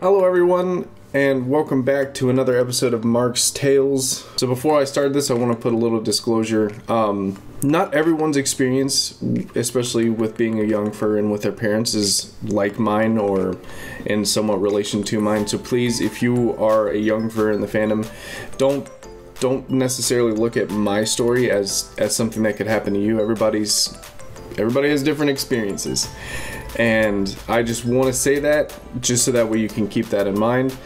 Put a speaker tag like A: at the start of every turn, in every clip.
A: Hello everyone, and welcome back to another episode of Mark's Tales. So before I start this, I want to put a little disclosure. Not everyone's experience, especially with being a Youngfur and with their parents, is like mine or in somewhat relation to mine. So please, if you are a Youngfur in the fandom, don't necessarily look at my story as something that could happen to you. Everybody has different experiences. And I just want to say that just so that way you can keep that in mind,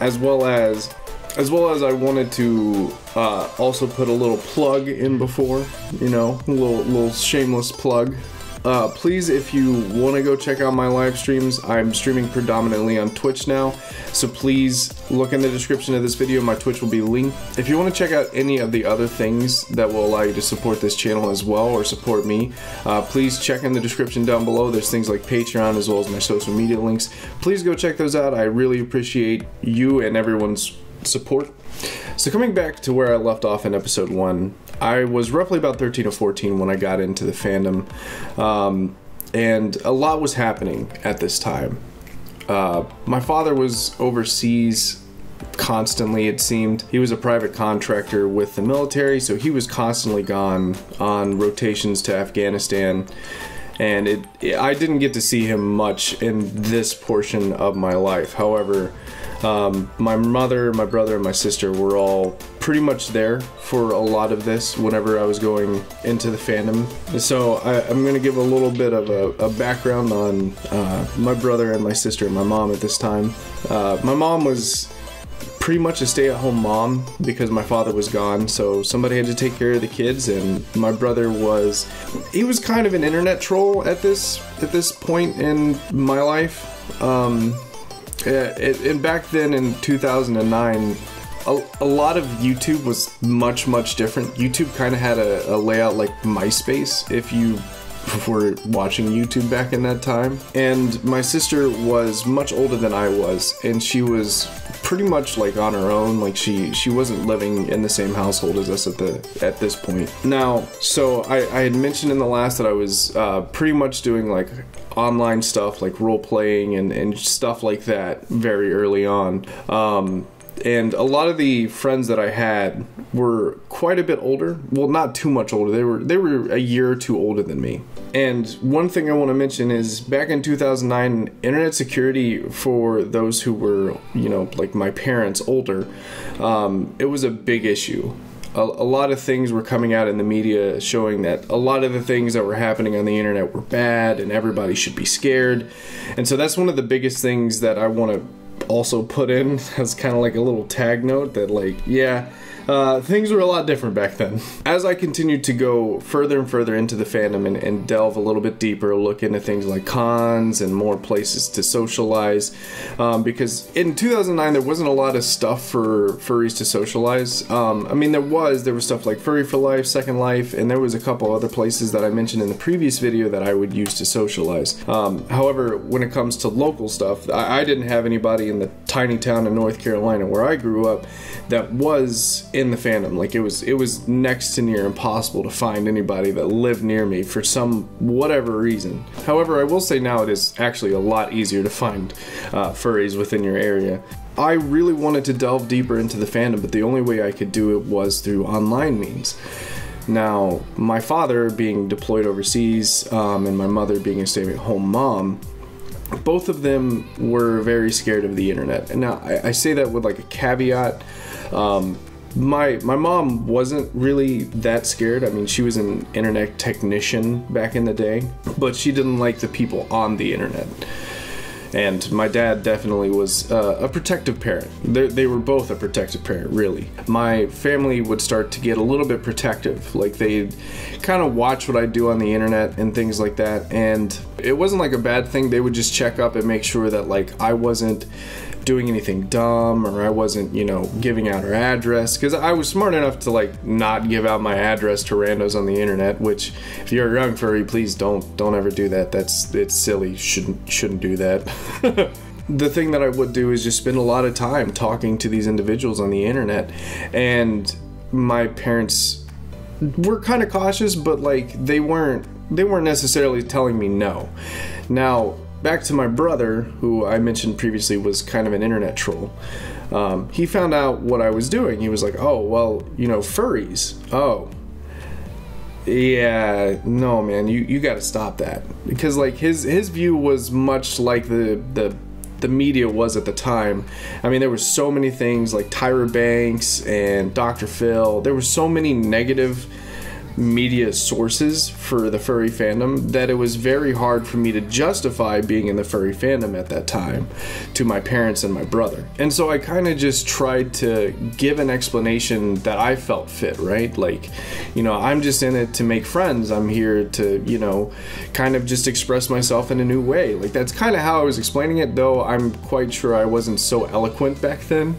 A: as well as I wanted to also put a little plug in before, you know, a little shameless plug. Please, if you want to go check out my live streams, I'm streaming predominantly on Twitch now, so please look in the description of this video. My Twitch will be linked. If you want to check out any of the other things that will allow you to support this channel as well, or support me, please check in the description down below. There's things like Patreon as well as my social media links. Please go check those out. I really appreciate you and everyone's support. So coming back to where I left off in episode 1, I was roughly about 13 or 14 when I got into the fandom, and a lot was happening at this time. My father was overseas constantly, it seemed. He was a private contractor with the military, so he was constantly gone on rotations to Afghanistan, and I didn't get to see him much in this portion of my life. However, my mother, my brother, and my sister were all pretty much there for a lot of this whenever I was going into the fandom. So I'm going to give a little bit of a background on my brother and my sister and my mom at this time. My mom was pretty much a stay-at-home mom because my father was gone, so somebody had to take care of the kids, and my brother was kind of an internet troll at this point in my life. And back then in 2009, a lot of YouTube was much different. YouTube kind of had a layout like MySpace, if you were watching YouTube back in that time. And my sister was much older than I was, and she was pretty much like on her own. Like she wasn't living in the same household as us at this point. Now, so I had mentioned in the last that I was pretty much doing like online stuff like role-playing and stuff like that very early on. And a lot of the friends that I had were quite a bit older. Well, not too much older. They were a year or two older than me. And one thing I want to mention is back in 2009, internet security for those who were, you know, like my parents, older, it was a big issue. A lot of things were coming out in the media showing that a lot of the things that were happening on the internet were bad and everybody should be scared. And so that's one of the biggest things that I want to also put in as kind of like a little tag note that, like, yeah, things were a lot different back then. As I continued to go further and further into the fandom and delve a little bit deeper, look into things like cons and more places to socialize, because in 2009 there wasn't a lot of stuff for furries to socialize. I mean, there was stuff like Furry for Life, Second Life, and there was a couple other places that I mentioned in the previous video that I would use to socialize. However, when it comes to local stuff, I didn't have anybody in the tiny town in North Carolina where I grew up that was in the fandom. Like it was next to near impossible to find anybody that lived near me for some whatever reason. However, I will say now it is actually a lot easier to find furries within your area. I really wanted to delve deeper into the fandom, but the only way I could do it was through online means. Now, my father being deployed overseas, and my mother being a stay-at-home mom, both of them were very scared of the internet. And now I say that with like a caveat. My mom wasn't really that scared. I mean, she was an internet technician back in the day, but she didn't like the people on the internet. And my dad definitely was a protective parent. They were both a protective parent, really. My family would start to get a little bit protective. Like, they'd kind of watch what I do on the internet and things like that. And it wasn't like a bad thing. They would just check up and make sure that, like, I wasn't doing anything dumb, or I wasn't, you know, giving out her address, because I was smart enough to like not give out my address to randos on the internet, which if you're a young furry, please don't ever do that. It's silly. Shouldn't do that. The thing that I would do is just spend a lot of time talking to these individuals on the internet, and my parents were kind of cautious, but like they weren't necessarily telling me no. Now, back to my brother, who I mentioned previously was kind of an internet troll. He found out what I was doing. He was like, oh, well, you know, furries. Oh, yeah, no, man, you got to stop that. Because, like, his view was much like the media was at the time. I mean, there were so many things like Tyra Banks and Dr. Phil. There were so many negative media sources for the furry fandom that it was very hard for me to justify being in the furry fandom at that time to my parents and my brother. And so I kind of just tried to give an explanation that I felt fit, right? Like, you know, I'm just in it to make friends. I'm here to, you know, kind of just express myself in a new way. Like, that's kind of how I was explaining it, though I'm quite sure I wasn't so eloquent back then.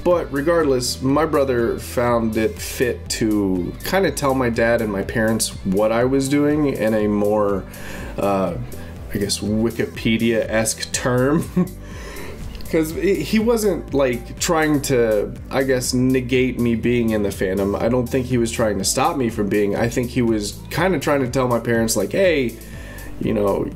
A: But regardless, my brother found it fit to kind of tell my dad and my parents what I was doing in a more, I guess, Wikipedia-esque term. Because he wasn't, like, trying to, I guess, negate me being in the fandom. I don't think he was trying to stop me from being. I think he was kind of trying to tell my parents, like, hey, you know,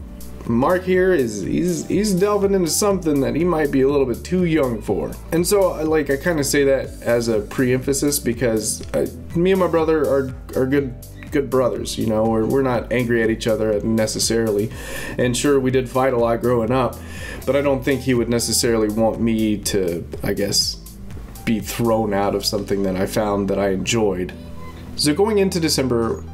A: Mark here he's delving into something that he might be a little bit too young for. And so I kind of say that as a pre-emphasis because me and my brother are good brothers, you know. We're not angry at each other necessarily, and sure, we did fight a lot growing up, but I don't think he would necessarily want me to, I guess, be thrown out of something that I found that I enjoyed. So going into December,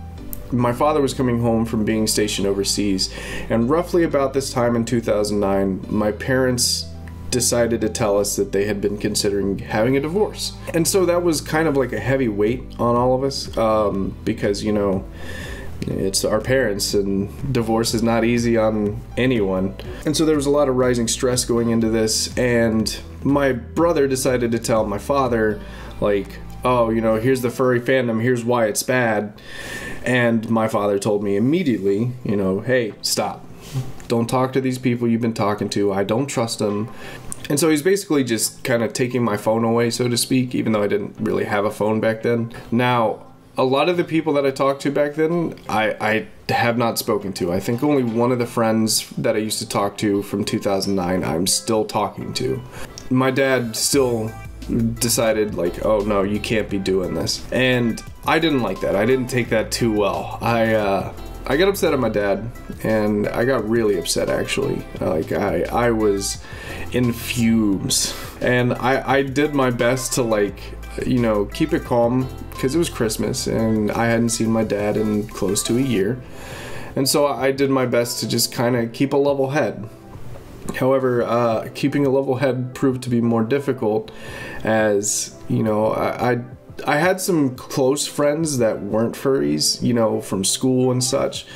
A: my father was coming home from being stationed overseas, and roughly about this time in 2009, my parents decided to tell us that they had been considering having a divorce. And so that was kind of like a heavy weight on all of us, because, you know, it's our parents, and divorce is not easy on anyone. And so there was a lot of rising stress going into this, and my brother decided to tell my father, like, oh, you know, here's the furry fandom, here's why it's bad. And my father told me immediately, you know, hey, stop. Don't talk to these people you've been talking to. I don't trust them. And so he's basically just kind of taking my phone away, so to speak, even though I didn't really have a phone back then. Now, a lot of the people that I talked to back then, I have not spoken to. I think only one of the friends that I used to talk to from 2009 I'm still talking to. My dad still decided, like, oh no, you can't be doing this. And I didn't like that. I didn't take that too well. I got upset at my dad, and I got really upset, actually. Like, I was in fumes. And I did my best to, like, you know, keep it calm, because it was Christmas, and I hadn't seen my dad in close to a year. And so I did my best to just kind of keep a level head. However, keeping a level head proved to be more difficult, as, you know, I had some close friends that weren't furries, you know, from school and such,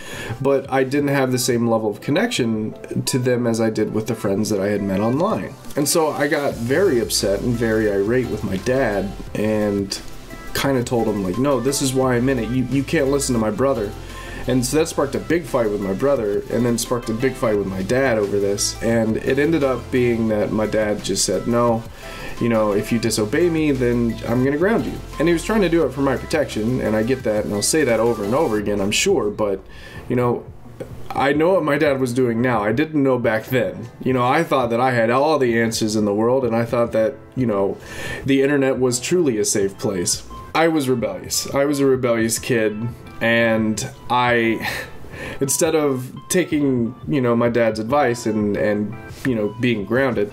A: but I didn't have the same level of connection to them as I did with the friends that I had met online. And so I got very upset and very irate with my dad, and kind of told him, like, no, this is why I'm in it. You can't listen to my brother. And so that sparked a big fight with my brother, and then sparked a big fight with my dad over this. And it ended up being that my dad just said, no, you know, if you disobey me, then I'm gonna ground you. And he was trying to do it for my protection, and I get that, and I'll say that over and over again, I'm sure, but, you know, I know what my dad was doing now. I didn't know back then. You know, I thought that I had all the answers in the world, and I thought that, you know, the internet was truly a safe place. I was rebellious. I was a rebellious kid, and instead of taking, you know, my dad's advice and you know, being grounded,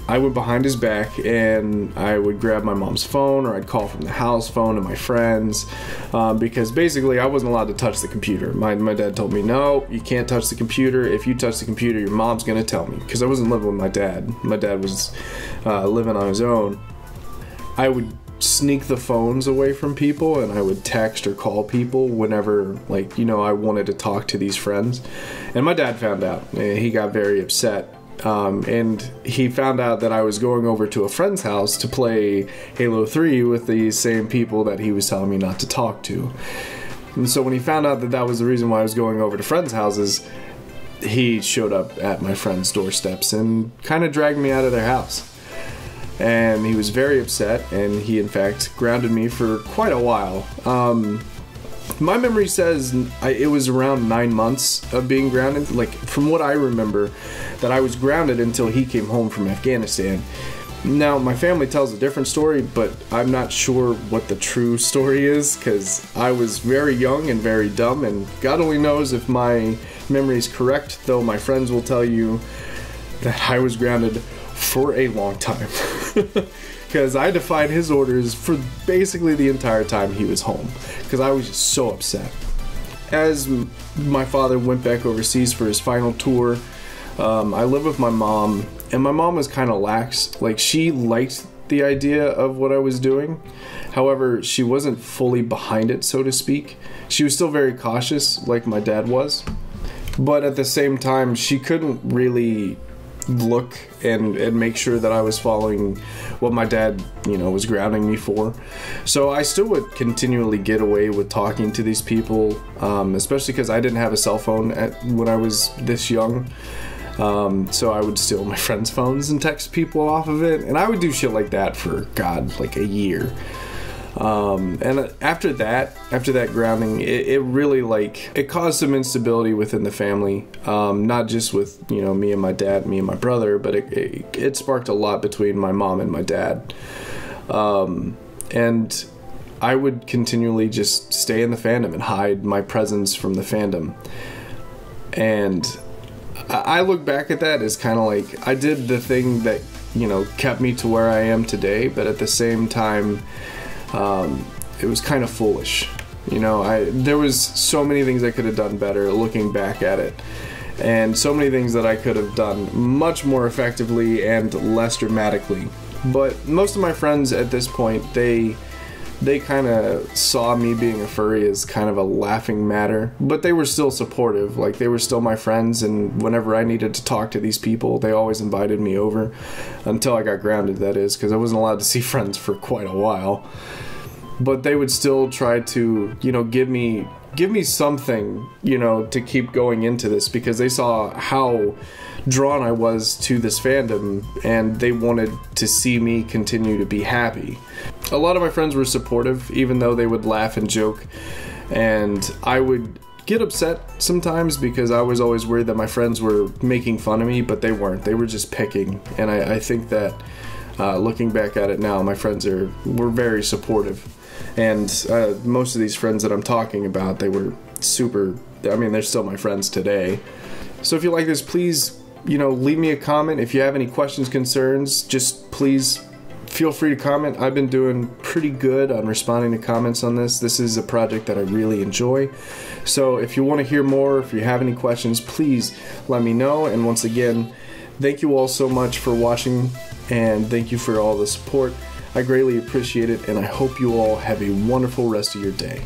A: I went behind his back, and I would grab my mom's phone, or I'd call from the house phone to my friends, because basically I wasn't allowed to touch the computer. My dad told me, no, you can't touch the computer. If you touch the computer, your mom's gonna tell me, because I wasn't living with my dad. My dad was living on his own. I would sneak the phones away from people, and I would text or call people whenever, like, you know, I wanted to talk to these friends. And my dad found out, and he got very upset. And he found out that I was going over to a friend's house to play Halo 3 with the same people that he was telling me not to talk to. And so when he found out that that was the reason why I was going over to friends' houses, he showed up at my friend's doorsteps and kind of dragged me out of their house. And he was very upset, and he in fact grounded me for quite a while. My memory says it was around 9 months of being grounded. Like, from what I remember, that I was grounded until he came home from Afghanistan. Now, my family tells a different story, but I'm not sure what the true story is, because I was very young and very dumb, and God only knows if my memory is correct, though my friends will tell you that I was grounded for a long time. Because I defied his orders for basically the entire time he was home, because I was just so upset. As my father went back overseas for his final tour, I lived with my mom, and my mom was kind of lax. Like, she liked the idea of what I was doing. However, she wasn't fully behind it, so to speak. She was still very cautious, like my dad was. But at the same time, she couldn't really look and make sure that I was following what my dad, was grounding me for. So I still would continually get away with talking to these people, especially because I didn't have a cell phone when I was this young. So I would steal my friends' phones and text people off of it, and I would do shit like that for, like a year. And after that grounding, it really, it caused some instability within the family, not just with, me and my dad, me and my brother, but it sparked a lot between my mom and my dad. And I would continually just stay in the fandom and hide my presence from the fandom. And I look back at that as kind of like, I did the thing that, kept me to where I am today, but at the same time, it was kind of foolish. There was so many things I could have done better looking back at it, and so many things that I could have done much more effectively and less dramatically. But most of my friends at this point, they kind of saw me being a furry as kind of a laughing matter, but they were still supportive. Like, they were still my friends, and whenever I needed to talk to these people, they always invited me over, until I got grounded, that is, because I wasn't allowed to see friends for quite a while. But they would still try to, give me something, to keep going into this, because they saw how drawn I was to this fandom, and they wanted to see me continue to be happy. A lot of my friends were supportive, even though they would laugh and joke, and I would get upset sometimes because I was always worried that my friends were making fun of me, but they weren't. They were just picking, and I think that looking back at it now, my friends were very supportive. And most of these friends that I'm talking about, they were super, they're still my friends today. So if you like this, please, leave me a comment. If you have any questions, concerns, just please feel free to comment. I've been doing pretty good on responding to comments on this. This is a project that I really enjoy. So if you want to hear more, if you have any questions, please let me know. And once again, thank you all so much for watching, and thank you for all the support. I greatly appreciate it, and I hope you all have a wonderful rest of your day.